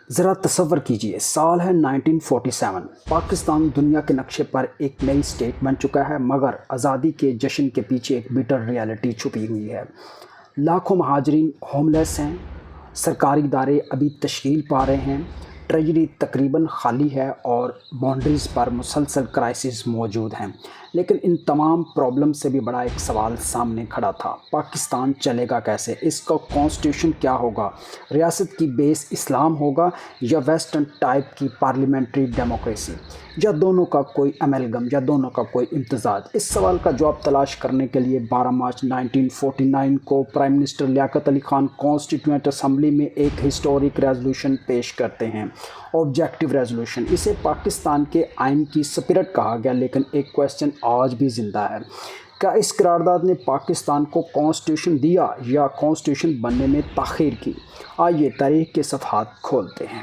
ذرا تصور کیجئے، سال ہے 1947، پاکستان دنیا کے نقشے پر ایک نئی سٹیٹ بن چکا ہے، مگر آزادی کے جشن کے پیچھے ایک بٹر ریالٹی چھپی ہوئی ہے۔ لاکھوں مہاجرین ہوم لیس ہیں، سرکاری ادارے ابھی تشکیل پا رہے ہیں، ٹریجری تقریباً خالی ہے اور باؤنڈریز پر مسلسل کرائسس موجود ہیں۔ لیکن ان تمام پرابلم سے بھی بڑا ایک سوال سامنے کھڑا تھا: پاکستان چلے گا کیسے؟ اس کا کانسٹیٹیوشن کیا ہوگا؟ ریاست کی بیس اسلام ہوگا یا ویسٹرن ٹائپ کی پارلیمنٹری ڈیموکریسی، یا دونوں کا کوئی امیلگم، یا دونوں کا کوئی امتزاج؟ اس سوال کا جواب تلاش کرنے کے لیے 12 مارچ 1949 کو prime minister Liaquat Ali Khan constituent assembly میں ایک ہسٹورک ریزولوشن پیش کرتے ہیں، آبجیکٹو ریزولوشن۔ اسے پاکستان کے آئین کی سپرٹ کہا گیا، لیکن ایک کویسچن آج بھی زندہ ہے: کیا اس قرارداد نے پاکستان کو کانسٹیٹیوشن دیا یا کانسٹیٹیوشن بننے میں تاخیر کی؟ آئیے تاریخ کے صفحات کھولتے ہیں۔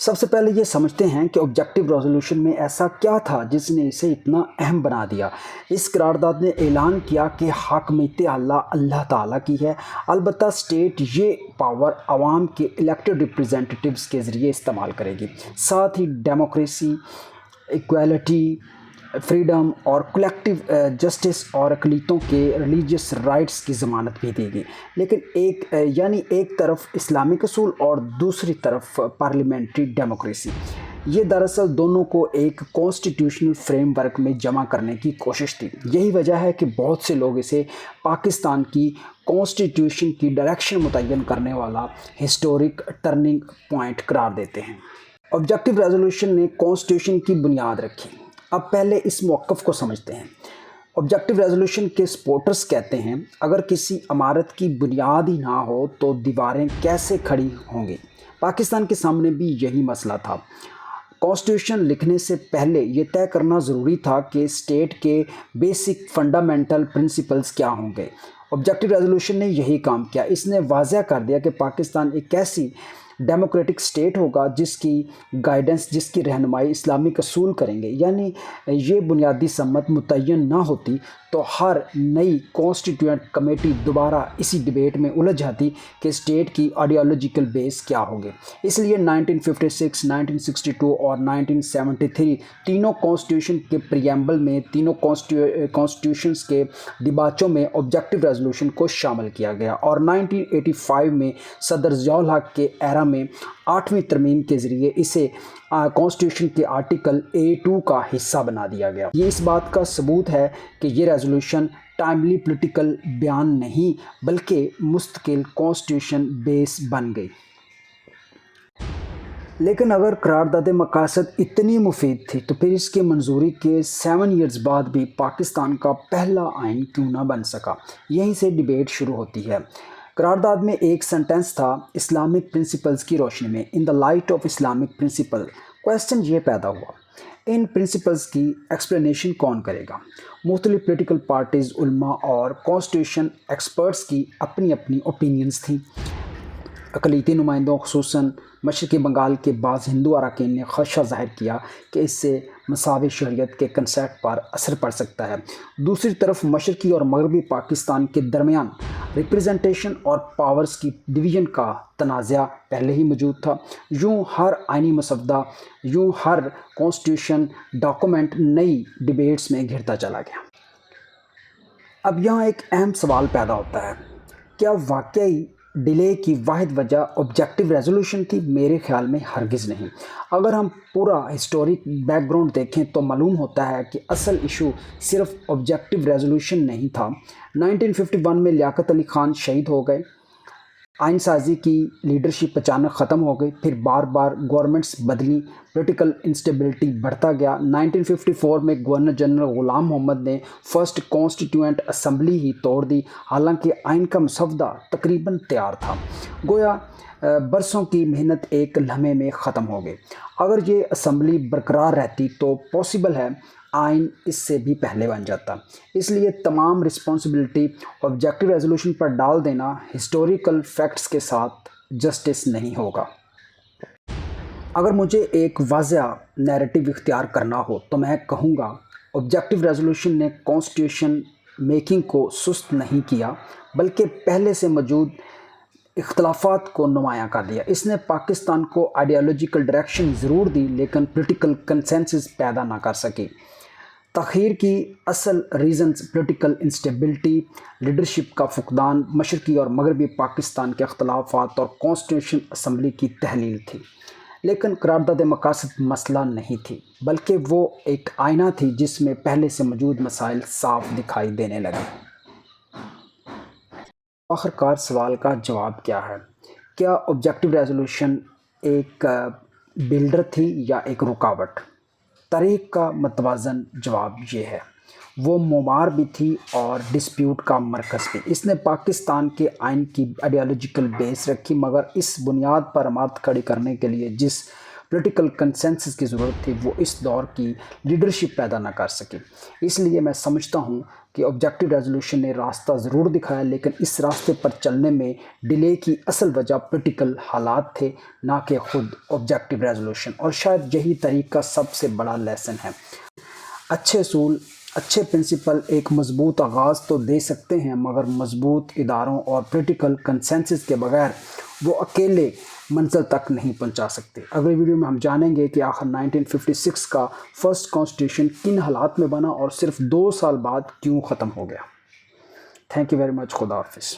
سب سے پہلے یہ سمجھتے ہیں کہ آبجیکٹو ریزولوشن میں ایسا کیا تھا جس نے اسے اتنا اہم بنا دیا۔ اس قرارداد نے اعلان کیا کہ حاکمیت اعلیٰ اللہ تعالیٰ کی ہے، البتہ اسٹیٹ یہ پاور عوام کے الیکٹڈ ریپرزینٹیٹیوز کے ذریعے استعمال کرے گی۔ ساتھ ہی ڈیموکریسی، ایکویلٹی، فریڈم اور کلیکٹیو جسٹس اور اقلیتوں کے ریلیجیس رائٹس کی ضمانت بھی دی گئی۔ لیکن ایک طرف اسلامک اصول اور دوسری طرف پارلیمنٹری ڈیموکریسی، یہ دراصل دونوں کو ایک کانسٹیٹیوشنل فریم ورک میں جمع کرنے کی کوشش تھی۔ یہی وجہ ہے کہ بہت سے لوگ اسے پاکستان کی کانسٹیٹیوشن کی ڈائریکشن متعین کرنے والا ہسٹورک ٹرننگ پوائنٹ قرار دیتے ہیں۔ آبجیکٹو ریزولوشن نے کانسٹیٹیوشن کی بنیاد رکھی۔ اب پہلے اس موقف کو سمجھتے ہیں۔ آبجیکٹو ریزولوشن کے سپورٹرز کہتے ہیں، اگر کسی عمارت کی بنیاد ہی نہ ہو تو دیواریں کیسے کھڑی ہوں گی؟ پاکستان کے سامنے بھی یہی مسئلہ تھا۔ کانسٹیٹیوشن لکھنے سے پہلے یہ طے کرنا ضروری تھا کہ اسٹیٹ کے بیسک فنڈامنٹل پرنسپلز کیا ہوں گے۔ آبجیکٹو ریزولوشن نے یہی کام کیا۔ اس نے واضح کر دیا کہ پاکستان ایک ایسی ڈیموکریٹک اسٹیٹ ہوگا جس کی گائیڈنس، جس کی رہنمائی اسلامک اصول کریں گے۔ یعنی یہ بنیادی سمت متعین نہ ہوتی تو ہر نئی کانسٹیٹیوئنٹ کمیٹی دوبارہ اسی ڈیبیٹ میں الجھ جاتی کہ اسٹیٹ کی آئیڈیالوجیکل بیس کیا ہوگی۔ اس لیے 1956، 1962 اور 1973 تینوں کانسٹیٹیوشن کے پریامبل میں، تینوں کانسٹیٹیوشنز کے دیباچوں میں آبجیکٹو ریزولوشن کو شامل کیا گیا، اور 1985 میں صدر ضیاء الحق کے ایرا میں 8ویں ترمیم کے ذریعے اسے کانسٹیٹیوشن کے آرٹیکل A2 کا حصہ بنا دیا گیا۔ یہ اس بات کا ثبوت ہے کہ یہ ریزولوشن ٹائملی پولیٹیکل بیان نہیں بلکہ مستقل کانسٹیٹیوشن بیس بن گئی۔ لیکن اگر قرارداد مقاصد اتنی مفید تھی تو پھر اس کی منظوری کے 7 ایئرز بعد بھی پاکستان کا پہلا آئین کیوں نہ بن سکا؟ یہیں سے ڈیبیٹ شروع ہوتی ہے۔ قرارداد میں ایک سنٹنس تھا: اسلامک پرنسپلز کی روشنی میں، in the light of Islamic principle. Question یہ پیدا ہوا: ان پرنسپلز کی ایکسپلینیشن کون کرے گا؟ مختلف پولیٹیکل پارٹیز، علماء اور کانسٹیٹیوشن ایکسپرٹس کی اپنی اپنی اوپینینز تھیں۔ اقلیتی نمائندوں، خصوصاً مشرقی بنگال کے بعض ہندو اراکین نے خدشہ ظاہر کیا کہ اس سے مساوی شہریت کے کنسیپٹ پر اثر پڑ سکتا ہے۔ دوسری طرف مشرقی اور مغربی پاکستان کے درمیان ریپریزنٹیشن اور پاورز کی ڈویژن کا تنازع پہلے ہی موجود تھا۔ یوں ہر آئینی مسودہ، یوں ہر کانسٹیٹیوشن ڈاکومنٹ نئی ڈیبیٹس میں گھرتا چلا گیا۔ اب یہاں ایک اہم سوال پیدا ہوتا ہے: کیا واقعی ڈیلے کی واحد وجہ آبجیکٹو ریزولوشن تھی؟ میرے خیال میں ہرگز نہیں۔ اگر ہم پورا ہسٹورک بیک گراؤنڈ دیکھیں تو معلوم ہوتا ہے کہ اصل ایشو صرف آبجیکٹو ریزولوشن نہیں تھا۔ 1951 میں لیاقت علی خان شہید ہو گئے، آئین سازی کی لیڈرشپ اچانک ختم ہو گئی، پھر بار بار گورنمنٹس بدلیں، پولیٹیکل انسٹیبلٹی بڑھتا گیا۔ 1954 میں گورنر جنرل غلام محمد نے فرسٹ کانسٹیٹیوئنٹ اسمبلی ہی توڑ دی، حالانکہ آئین کا مسودہ تقریباً تیار تھا۔ گویا برسوں کی محنت ایک لمحے میں ختم ہو گئی۔ اگر یہ اسمبلی برقرار رہتی تو پاسبل ہے آئین اس سے بھی پہلے بن جاتا۔ اس لیے تمام رسپانسبلٹی آبجیکٹو ریزولوشن پر ڈال دینا ہسٹوریکل فیکٹس کے ساتھ جسٹس نہیں ہوگا۔ اگر مجھے ایک واضح نیریٹو اختیار کرنا ہو تو میں کہوں گا آبجیکٹو ریزولوشن نے کانسٹیٹیوشن میکنگ کو سست نہیں کیا، بلکہ پہلے سے موجود اختلافات کو نمایاں کر دیا۔ اس نے پاکستان کو آئیڈیالوجیکل ڈائریکشن ضرور دی لیکن پولیٹیکل کنسنسس پیدا نہ کر سکی۔ تاخیر کی اصل ریزنز پولیٹیکل انسٹیبلٹی، لیڈرشپ کا فقدان، مشرقی اور مغربی پاکستان کے اختلافات اور کانسٹیٹیوشن اسمبلی کی تحلیل تھی۔ لیکن قرارداد مقاصد مسئلہ نہیں تھی، بلکہ وہ ایک آئینہ تھی جس میں پہلے سے موجود مسائل صاف دکھائی دینے لگے۔ آخرکار سوال کا جواب کیا ہے؟ کیا آبجیکٹو ریزولوشن ایک بلڈر تھی یا ایک رکاوٹ؟ تاریخ کا متوازن جواب یہ ہے، وہ معمار بھی تھی اور ڈسپیوٹ کا مرکز بھی۔ اس نے پاکستان کے آئین کی آئیڈیالوجیکل بیس رکھی، مگر اس بنیاد پر عمارت کھڑی کرنے کے لیے جس پولیٹیکل کنسنسس کی ضرورت تھی وہ اس دور کی لیڈرشپ پیدا نہ کر سکی۔ اس لیے میں سمجھتا ہوں کہ آبجیکٹو ریزولوشن نے راستہ ضرور دکھایا، لیکن اس راستے پر چلنے میں ڈیلے کی اصل وجہ پولیٹیکل حالات تھے، نہ کہ خود آبجیکٹو ریزولوشن، اور شاید یہی تاریخ کا سب سے بڑا لیسن ہے۔ اچھے اصول، اچھے پرنسپل ایک مضبوط آغاز تو دے سکتے ہیں، مگر مضبوط اداروں اور پولیٹیکل کنسنسس کے بغیر وہ اکیلے منزل تک نہیں پہنچا سکتے۔ اگلی ویڈیو میں ہم جانیں گے کہ آخر 1956 کا فرسٹ کانسٹیٹیوشن کن حالات میں بنا اور صرف 2 سال بعد کیوں ختم ہو گیا۔ Thank you very much. خدا حافظ۔